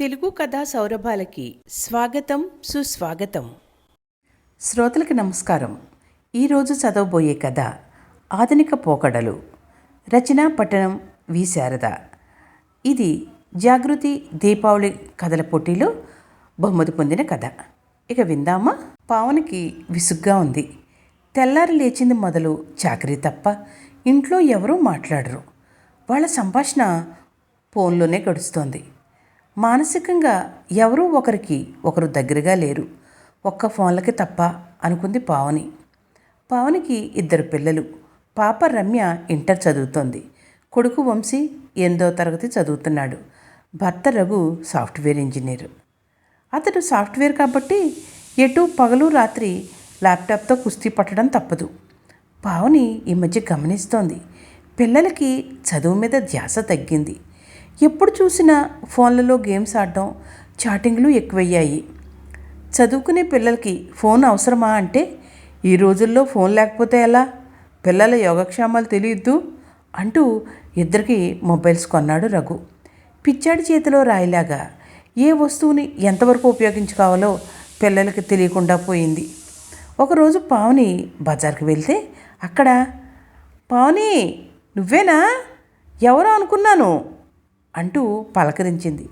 తెలుగు కథా సౌరభాలకి స్వాగతం సుస్వాగతం. శ్రోతలకి నమస్కారం. ఈరోజు చదవబోయే కథ ఆధునిక పోకడలు. రచన పట్టణం వి శారద. ఇది జాగృతి దీపావళి కథల పోటీలో బహుమతి పొందిన కథ. ఇక విందామా? పావనికి విసుగ్గా ఉంది. తెల్లారి లేచింది మొదలు చాకరీ తప్ప ఇంట్లో ఎవరూ మాట్లాడరు. వాళ్ళ సంభాషణ ఫోన్లోనే గడుస్తోంది. మానసికంగా ఎవరూ ఒకరికి ఒకరు దగ్గరగా లేరు, ఒక్క ఫోన్లకి తప్ప అనుకుంది పావని. పావనికి 2 పిల్లలు. పాప రమ్య ఇంటర్ చదువుతోంది. కొడుకు వంశీ 8వ తరగతి చదువుతున్నాడు. భర్త రఘు సాఫ్ట్వేర్ ఇంజనీర్. అతడు సాఫ్ట్వేర్ కాబట్టి ఎటు పగలు రాత్రి ల్యాప్టాప్తో కుస్తీ పట్టడం తప్పదు. పావని ఈ మధ్య గమనిస్తోంది, పిల్లలకి చదువు మీద ధ్యాస తగ్గింది. ఎప్పుడు చూసినా ఫోన్లలో గేమ్స్ ఆడడం, చాటింగ్లు ఎక్కువయ్యాయి. చదువుకునే పిల్లలకి ఫోన్ అవసరమా అంటే, ఈ రోజుల్లో ఫోన్ లేకపోతే ఎలా, పిల్లల యోగక్షేమాలు తెలియద్దు అంటూ 2కి మొబైల్స్ కొన్నాడు రఘు. పిచ్చాడి చేతిలో రాయిలాగా ఏ వస్తువుని ఎంతవరకు ఉపయోగించుకోవాలో పిల్లలకి తెలియకుండా పోయింది. ఒకరోజు పావని బజార్కి వెళ్తే అక్కడ, పావని నువ్వేనా, ఎవరో అనుకున్నాను అంటూ పలకరించింది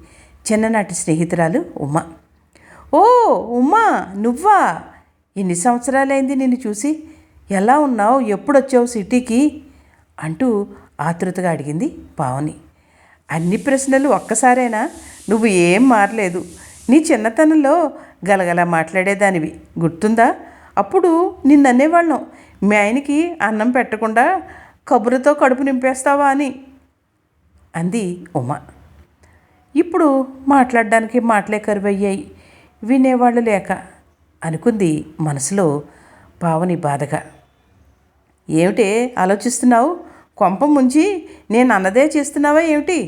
చిన్ననాటి స్నేహితురాలు ఉమ. ఓ ఉమా, నువ్వా? ఎన్ని సంవత్సరాలైంది నిన్ను చూసి, ఎలా ఉన్నావు, ఎప్పుడొచ్చావు సిటీకి అంటూ ఆతృతగా అడిగింది పావని. అన్ని ప్రశ్నలు ఒక్కసారేనా? నువ్వు ఏం మారలేదు. నీ చిన్నతనంలో గలగల మాట్లాడేదానివి, గుర్తుందా? అప్పుడు నిన్ననేవాళ్ళం, మీ ఆయనకి అన్నం పెట్టకుండా కబురుతో కడుపు నింపేస్తావా అని అంది ఉమ. ఇప్పుడు మాట్లాడడానికి మాటలే కరువయ్యాయి, వినేవాళ్ళు లేక అనుకుంది మనసులో పావని బాధగా. ఏమిటే ఆలోచిస్తున్నావు? కొంప ముంచి నేను అన్నదే చేస్తున్నావా ఏమిటి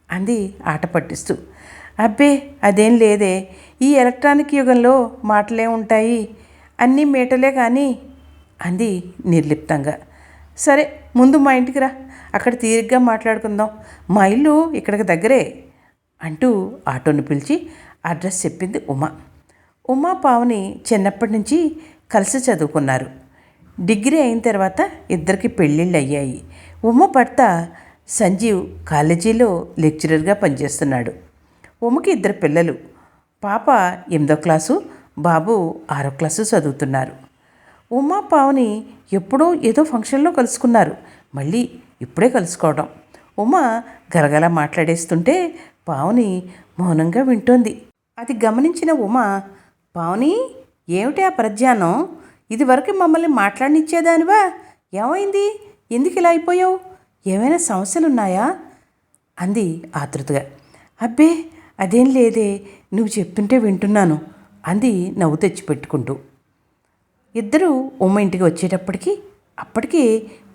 అంది ఆట పట్టిస్తూ. అబ్బే అదేం లేదే, ఈ ఎలక్ట్రానిక్ యుగంలో మాటలే ఉంటాయి, అన్నీ మీటలే కానీ అంది నిర్లిప్తంగా. సరే ముందు మా ఇంటికి రా, అక్కడ తీరిగ్గా మాట్లాడుకుందాం, మా ఇల్లు ఇక్కడికి దగ్గరే అంటూ ఆటోను పిలిచి అడ్రస్ చెప్పింది ఉమ. ఉమా పావని చిన్నప్పటి నుంచి కలిసి చదువుకున్నారు. డిగ్రీ అయిన తర్వాత 2కి పెళ్ళిళ్ళు అయ్యాయి. ఉమ భర్త సంజీవ్ కాలేజీలో లెక్చరర్గా పనిచేస్తున్నాడు. ఉమకి 2 పిల్లలు. పాప 8వ క్లాసు, బాబు 6వ క్లాసు చదువుతున్నారు. ఉమా పావని ఎప్పుడో ఏదో ఫంక్షన్లో కలుసుకున్నారు, మళ్ళీ ఇప్పుడే కలుసుకోవడం. ఉమ గలగల మాట్లాడేస్తుంటే పావని మౌనంగా వింటోంది. అది గమనించిన ఉమ, పావని ఏమిటి ఆ ప్రధ్యానం, ఇదివరకు మమ్మల్ని మాట్లాడనిచ్చేదానివా, ఏమైంది, ఎందుకు ఇలా అయిపోయావు, ఏమైనా సమస్యలున్నాయా అంది ఆతృతగా. అబ్బే అదేం లేదే, నువ్వు చెప్తుంటే వింటున్నాను అంది నవ్వు తెచ్చిపెట్టుకుంటూ. 2 ఉమ్మ ఇంటికి వచ్చేటప్పటికి అప్పటికే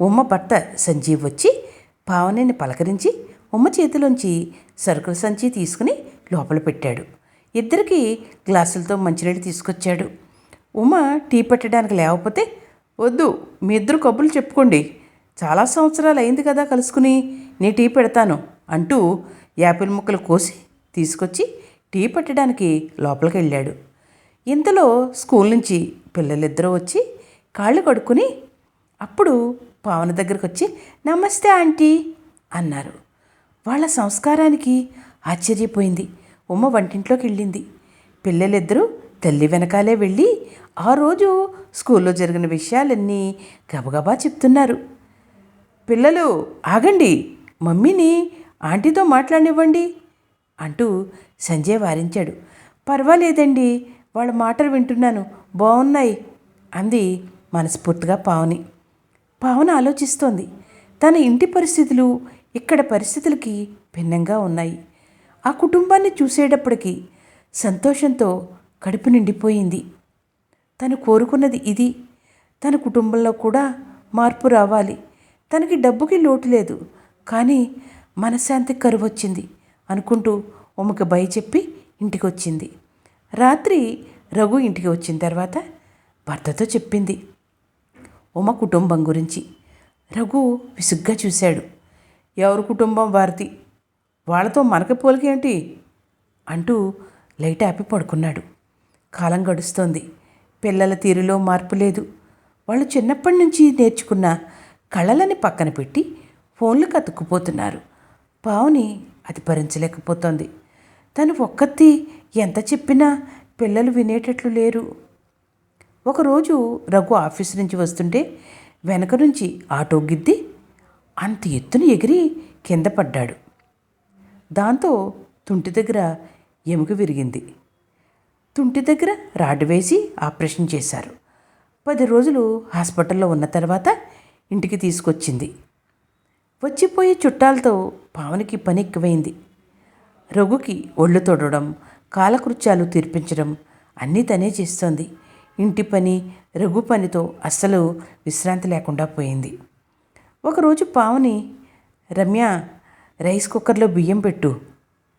ఉమ్మ భర్త సంజీవ్ వచ్చి పావనిని పలకరించి ఉమ్మ చేతిలోంచి సరుకుల సంచి తీసుకుని లోపల పెట్టాడు. 2కి గ్లాసులతో మంచినీళ్ళు తీసుకొచ్చాడు. ఉమ్మ టీ పెట్టడానికి లేకపోతే, వద్దు మీ 2 కబుర్లు చెప్పుకోండి, చాలా సంవత్సరాలు అయింది కదా కలుసుకుని, నీ టీ పెడతాను అంటూ యాపిల్ ముక్కలు కోసి తీసుకొచ్చి టీ పెట్టడానికి లోపలికి వెళ్ళాడు. ఇంతలో స్కూల్ నుంచి పిల్లలిద్దరూ వచ్చి కాళ్ళు కడుక్కుని అప్పుడు పావన దగ్గరకు వచ్చి నమస్తే ఆంటీ అన్నారు. వాళ్ళ సంస్కారానికి ఆశ్చర్యపోయింది. ఉమ్మ వంటింట్లోకి వెళ్ళింది. పిల్లలిద్దరూ తల్లి వెనకాలే వెళ్ళి ఆ రోజు స్కూల్లో జరిగిన విషయాలన్నీ గబగబా చెప్తున్నారు. పిల్లలు ఆగండి, మమ్మీని ఆంటీతో మాట్లాడనివ్వండి అంటూ సంజయ్ వారించాడు. పర్వాలేదండి, వాళ్ళ మాటలు వింటున్నాను, బాగున్నాయి అంది మనస్ఫూర్తిగా పావని. పావన ఆలోచిస్తోంది, తన ఇంటి పరిస్థితులు ఇక్కడ పరిస్థితులకి భిన్నంగా ఉన్నాయి. ఆ కుటుంబాన్ని చూసేటప్పటికి సంతోషంతో కడుపు నిండిపోయింది. తను కోరుకున్నది ఇది. తన కుటుంబంలో కూడా మార్పు రావాలి. తనకి డబ్బుకి లోటు లేదు, కానీ మనశ్శాంతి కరువొచ్చింది అనుకుంటూ ఉమ్మకి భయ చెప్పి ఇంటికి వచ్చింది. రాత్రి రఘు ఇంటికి వచ్చిన తర్వాత భర్తతో చెప్పింది ఉమ కుటుంబం గురించి. రఘు విసుగ్గా చూశాడు. ఎవరి కుటుంబం వారిది, వాళ్ళతో మనకి పోలికేంటి అంటూ లైట్ ఆపి పడుకున్నాడు. కాలం గడుస్తోంది. పిల్లల తీరులో మార్పు లేదు. వాళ్ళు చిన్నప్పటి నుంచి నేర్చుకున్న కళలని పక్కన పెట్టి ఫోన్లకు అతుక్కుపోతున్నారు. పావుని అది భరించలేకపోతోంది. తను ఒక్కతి ఎంత చెప్పినా పిల్లలు వినేటట్లు లేరు. ఒకరోజు రఘు ఆఫీస్ నుంచి వస్తుంటే వెనక నుంచి ఆటో గిద్ది అంత ఎత్తున ఎగిరి కింద పడ్డాడు. దాంతో తుంటి దగ్గర ఎముక విరిగింది. తుంటి దగ్గర రాడ్ వేసి ఆపరేషన్ చేశారు. 10 రోజులు హాస్పిటల్లో ఉన్న తర్వాత ఇంటికి తీసుకొచ్చింది. వచ్చిపోయే చుట్టాలతో పావనికి పని ఎక్కువైంది. రఘుకి ఒళ్ళు తొడవడం, కాలకృత్యాలు తీర్పించడం అన్నీ తనే చేస్తోంది. ఇంటి పని, రఘు పనితో అస్సలు విశ్రాంతి లేకుండా పోయింది. ఒకరోజు పావని, రమ్య రైస్ కుక్కర్లో బియ్యం పెట్టు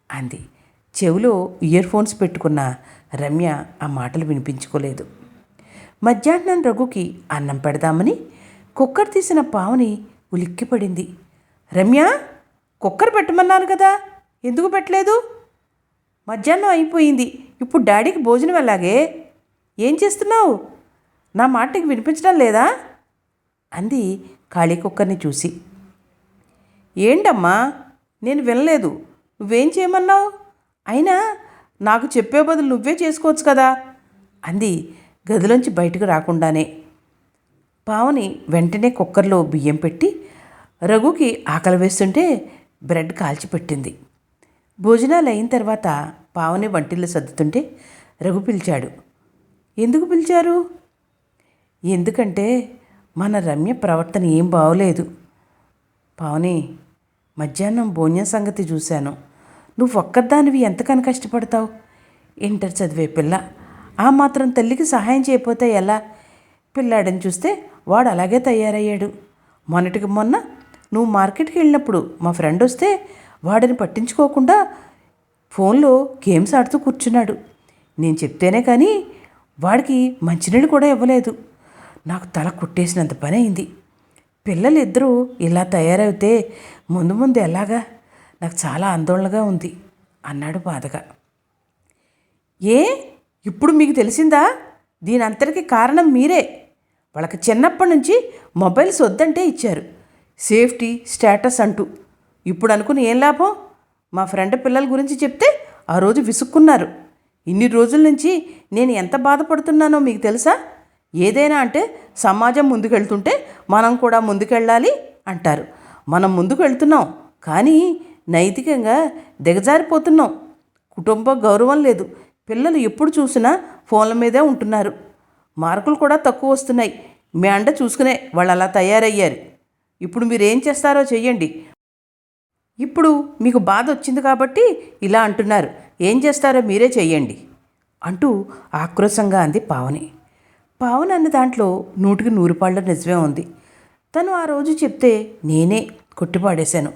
అంది. చెవిలో ఇయర్ ఫోన్స్ పెట్టుకున్న రమ్య ఆ మాటలు వినిపించుకోలేదు. మధ్యాహ్నం రఘుకి అన్నం పెడదామని కుక్కర్ తీసిన పావని ఉలిక్కిపడింది. రమ్య, కుక్కర్ పెట్టమన్నాను కదా, ఎందుకు పెట్టలేదు? మధ్యాహ్నం అయిపోయింది, ఇప్పుడు డాడీకి భోజనం ఎలాగే? ఏం చేస్తున్నావు? నా మాట నీకు వినిపించడం లేదా అంది ఖాళీ కుక్కర్ని చూసి. ఏంటమ్మా, నేను వినలేదు. నువ్వేం చేయమన్నావు? అయినా నాకు చెప్పే బదులు నువ్వే చేసుకోవచ్చు కదా అంది గదిలోంచి బయటకు రాకుండానే. పావని వెంటనే కుక్కర్లో బియ్యం పెట్టి రఘుకి ఆకలి వేస్తుంటే బ్రెడ్ కాల్చి పెట్టింది. భోజనాలు అయిన తర్వాత పావని వంటిల్లు సర్దుతుంటే రఘు పిలిచాడు. ఎందుకు పిలిచారు? ఎందుకంటే మన రమ్య ప్రవర్తన ఏం బాగోలేదు. పావని, మధ్యాహ్నం భోజనం సంగతి చూశాను. నువ్వు ఒక్కదానివి ఎంతకని కష్టపడతావు? ఇంటర్ చదివే పిల్ల, ఆ మాత్రం తల్లికి సహాయం చేయకపోతే ఎలా? పిల్లాడని చూస్తే వాడు అలాగే తయారయ్యాడు. మొన్నటికి మొన్న నువ్వు మార్కెట్కి వెళ్ళినప్పుడు మా ఫ్రెండ్ వస్తే వాడిని పట్టించుకోకుండా ఫోన్లో గేమ్స్ ఆడుతూ కూర్చున్నాడు. నేను చెప్తేనే కానీ వాడికి మంచినీళ్ళు కూడా ఇవ్వలేదు. నాకు తల కుట్టేసినంత పని అయింది. పిల్లలిద్దరూ ఇలా తయారైతే ముందు ముందు ఎలాగా? నాకు చాలా ఆందోళనగా ఉంది అన్నాడు బాధగా. ఏ, ఇప్పుడు మీకు తెలిసిందా? దీని అంతటికి కారణం మీరే. వాళ్ళకి చిన్నప్పటి నుంచి మొబైల్స్ వద్దంటే ఇచ్చారు, సేఫ్టీ స్టేటస్ అంటూ. ఇప్పుడు అనుకుని ఏం లాభం? మా ఫ్రెండ్ పిల్లల గురించి చెప్తే ఆ రోజు విసుక్కున్నారు. ఇన్ని రోజుల నుంచి నేను ఎంత బాధపడుతున్నానో మీకు తెలుసా? ఏదైనా అంటే సమాజం ముందుకెళ్తుంటే మనం కూడా ముందుకెళ్ళాలి అంటారు. మనం ముందుకు వెళ్తున్నాం, కానీ నైతికంగా దిగజారిపోతున్నాం. కుటుంబ గౌరవం లేదు. పిల్లలు ఎప్పుడు చూసినా ఫోన్ల మీదే ఉంటున్నారు. మార్కులు కూడా తక్కువ వస్తున్నాయి. మీ అండ చూసుకునే వాళ్ళు అలా తయారయ్యారు. ఇప్పుడు మీరేం చేస్తారో చెయ్యండి. ఇప్పుడు మీకు బాధ వచ్చింది కాబట్టి ఇలా అంటున్నారు. ఏం చేస్తారో మీరే చెయ్యండి అంటూ ఆక్రోశంగా అంది పావని. పావని అన్న దాంట్లో 100కి 100 పాళ్ళు నిజమే ఉంది. తను ఆ రోజు చెప్తే నేనే కొట్టిపాడేశాను.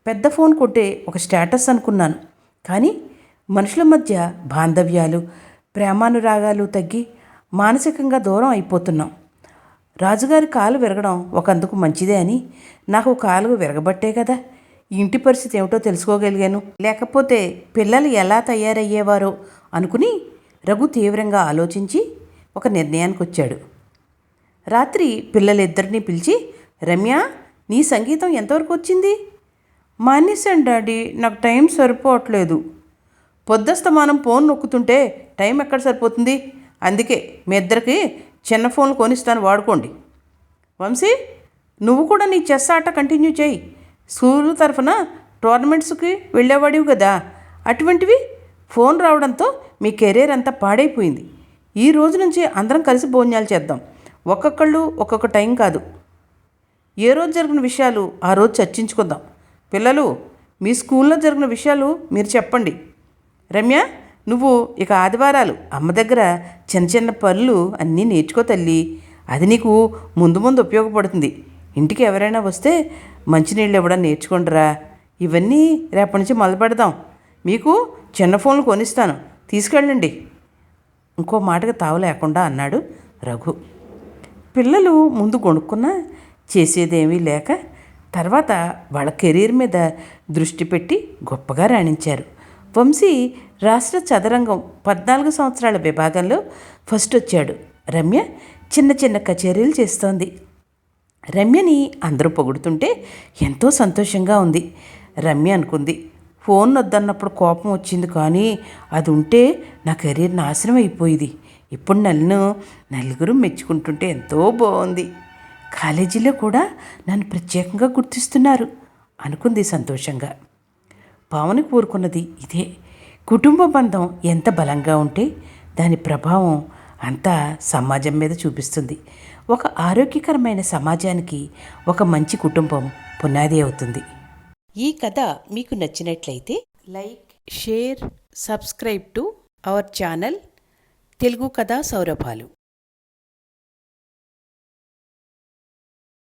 పెద్ద ఫోన్ కొట్టే ఒక స్టేటస్ అనుకున్నాను. కానీ మనుషుల మధ్య బాంధవ్యాలు, ప్రేమానురాగాలు తగ్గి మానసికంగా దూరం అయిపోతున్నాం. రాజుగారి కాలు విరగడం ఒకందుకు మంచిదే అని నాకు కాలు విరగబట్టే కదా ఇంటి పరిస్థితి ఏమిటో తెలుసుకోగలిగాను. లేకపోతే పిల్లలు ఎలా తయారయ్యేవారో అనుకుని రఘు తీవ్రంగా ఆలోచించి ఒక నిర్ణయానికి వచ్చాడు. రాత్రి పిల్లలిద్దరినీ పిలిచి, రమ్య, నీ సంగీతం ఎంతవరకు వచ్చింది? మానేశాను డాడీ, నాకు టైం సరిపోవట్లేదు. పొద్దస్తమానం ఫోన్ నొక్కుతుంటే టైం ఎక్కడ సరిపోతుంది? అందుకే మీ ఇద్దరికి చిన్న ఫోన్లు కొనిస్తాను, వాడుకోండి. వంశీ, నువ్వు కూడా నీ చెస్ ఆట కంటిన్యూ చేయి. స్కూల్ తరఫున టోర్నమెంట్స్కి వెళ్ళేవాడివి కదా. అటువంటివి ఫోన్ రావడంతో మీ కెరీర్ అంతా పాడైపోయింది. ఈ రోజు నుంచి అందరం కలిసి భోజనాలు చేద్దాం. ఒక్కొక్కళ్ళు ఒక్కొక్క టైం కాదు. ఏ రోజు జరిగిన విషయాలు ఆ రోజు చర్చించుకుందాం. పిల్లలు, మీ స్కూల్లో జరిగిన విషయాలు మీరు చెప్పండి. రమ్య, నువ్వు ఇక ఆదివారాలు అమ్మ దగ్గర చిన్న చిన్న పనులు అన్నీ నేర్చుకో తల్లి. అది నీకు ముందు ముందు ఉపయోగపడుతుంది. ఇంటికి ఎవరైనా వస్తే మంచినీళ్ళు ఇవ్వడం నేర్చుకుంటారా. ఇవన్నీ రేపటి నుంచి మొదలు పెడదాం. మీకు చిన్న ఫోన్లు కొనిస్తాను, తీసుకెళ్ళండి. ఇంకో మాటకు తావు లేకుండా అన్నాడు రఘు. పిల్లలు ముందు కొనుక్కున్నా చేసేదేమీ లేక తర్వాత వాళ్ళ కెరీర్ మీద దృష్టి పెట్టి గొప్పగా రాణించారు. వంశీ రాష్ట్ర చదరంగం 14 సంవత్సరాల విభాగంలో ఫస్ట్ వచ్చాడు. రమ్య చిన్న చిన్న కచేరీలు చేస్తోంది. రమ్యని అందరూ పొగుడుతుంటే ఎంతో సంతోషంగా ఉంది. రమ్య అనుకుంది, ఫోన్ వద్దన్నప్పుడు కోపం వచ్చింది, కానీ అది ఉంటే నా కెరీర్ నాశనం అయిపోయింది. ఇప్పుడు నన్ను నలుగురు మెచ్చుకుంటుంటే ఎంతో బాగుంది. కాలేజీలో కూడా నన్ను ప్రత్యేకంగా గుర్తిస్తున్నారు అనుకుంది సంతోషంగా. పావని కోరుకున్నది ఇదే. కుటుంబ బంధం ఎంత బలంగా ఉంటే దాని ప్రభావం అంతా సమాజం మీద చూపిస్తుంది. ఒక ఆరోగ్యకరమైన సమాజానికి ఒక మంచి కుటుంబం పునాది అవుతుంది. ఈ కథ మీకు నచ్చినట్లయితే like, share, subscribe to our channel Telugu కథా సౌరభాలు.